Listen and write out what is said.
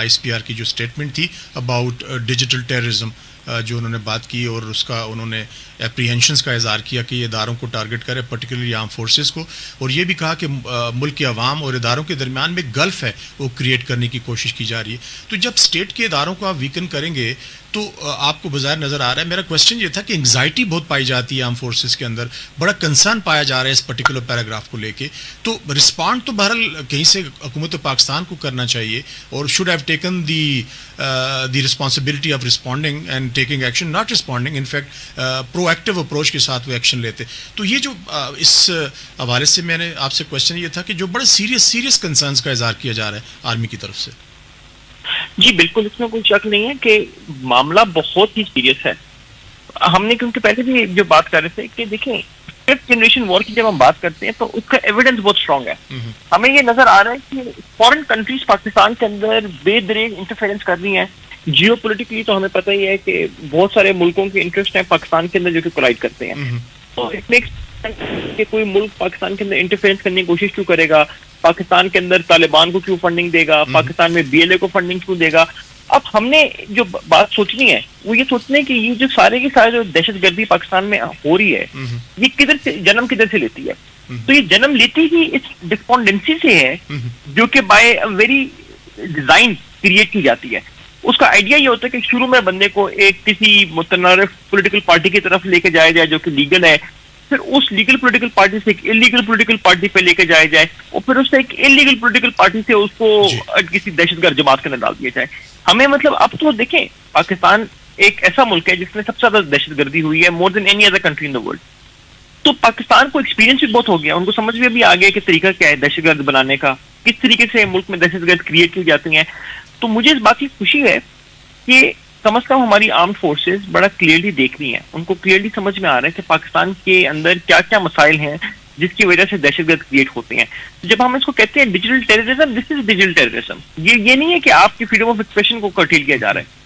I S P R کی جو statement تھی اباؤٹ ڈیجیٹل ٹیررزم جو انہوں نے بات کی, اور اس کا انہوں نے اپریہنشنس کا اظہار کیا کہ یہ اداروں کو ٹارگٹ کرے, پرٹیکولرلی آرم فورسز کو, اور یہ بھی کہا کہ ملک کے عوام اور اداروں کے درمیان میں گلف ہے وہ کریٹ کرنے کی کوشش کی جا رہی ہے. تو جب اسٹیٹ کے اداروں کو آپ ویکن کریں گے تو آپ کو بظاہر نظر آ رہا ہے, میرا کوشچن یہ تھا کہ انگزائٹی بہت پائی جاتی ہے آرم فورسز کے اندر, بڑا کنسرن پایا جا رہا ہے اس پرٹیکولر پیراگراف کو لے کے, تو رسپونڈ تو بہرحال کہیں سے حکومت پاکستان کو کرنا چاہیے, اور should have taken the responsibility of responding and taking action, not responding, in fact pro active approach کے ساتھ وہ ایکشن لیتے. تو یہ جو اس حوالے سے میں نے آپ سے کوشچن یہ تھا کہ جو بڑے سیریس کنسرنس کا اظہار کیا جا رہا ہے آرمی کی طرف سے. جی بالکل, اس میں کوئی شک نہیں ہے کہ معاملہ بہت ہی سیریس ہے. ہم نے کیونکہ پہلے بھی جو بات کر رہے تھے کہ دیکھیں ففتھ جنریشن وار کی جب ہم بات کرتے ہیں تو اس کا ایویڈنس بہت اسٹرانگ ہے. ہمیں یہ نظر آ رہا ہے کہ فورن کنٹریز پاکستان کے اندر بے دریغ انٹرفیرنس کر رہی ہیں. جیو پولیٹیکلی تو ہمیں پتہ ہی ہے کہ بہت سارے ملکوں کے انٹرسٹ ہیں پاکستان کے اندر جو کہ کولائڈ کرتے ہیں. تو اٹ میکس کہ کوئی ملک پاکستان کے اندر انٹرفیرنس کرنے کی کوشش کیوں کرے گا, پاکستان کے اندر طالبان کو کیوں فنڈنگ دے گا, پاکستان میں بی ایل اے کو فنڈنگ کیوں دے گا. اب ہم نے جو بات سوچنی ہے وہ یہ سوچنا ہے کہ یہ جو سارے کے سارے جو دہشت گردی پاکستان میں ہو رہی ہے یہ کدھر سے لیتی ہے. تو یہ جنم لیتی ہی اس ڈسپونڈنسی سے ہے جو کہ بائی ویری ڈیزائن کریٹ کی جاتی ہے. اس کا آئیڈیا یہ ہوتا ہے کہ شروع میں بندے کو ایک کسی متنارف پولیٹیکل پارٹی کی طرف لے کے جایا جائے جو کہ لیگل ہے, پھر اس لیگل پولیٹیکل پارٹی سے ایک انلیگل پولیٹیکل پارٹی پہ لے کے جایا جائے, اور پھر اس سے ایک انلیگل پولیٹیکل پارٹی سے اس کو کسی دہشت گرد جماعت کے اندر ڈال دیا جائے. ہمیں مطلب اب تو دیکھیں پاکستان ایک ایسا ملک ہے جس میں سب سے زیادہ دہشت گردی ہوئی ہے, more than any other country in the world. تو پاکستان کو ایکسپیرینس بھی بہت ہو گیا, ان کو سمجھ بھی آ گیا کہ طریقہ کیا ہے دہشت گرد بنانے کا, کس طریقے سے ملک میں دہشت گرد کریٹ کی جاتی ہیں. تو مجھے اس بات کی خوشی ہے کہ کم از کم ہماری آرمڈ فورسز بڑا کلیئرلی دیکھ رہی ہیں, ان کو کلیئرلی سمجھ میں آ رہا ہے کہ پاکستان کے اندر کیا کیا مسائل ہیں جس کی وجہ سے دہشت گرد کریٹ ہوتے ہیں. جب ہم اس کو کہتے ہیں digital terrorism, this is digital terrorism. یہ نہیں ہے کہ آپ کی فریڈم آف ایکسپریشن کو کرٹیل کیا جا رہا ہے.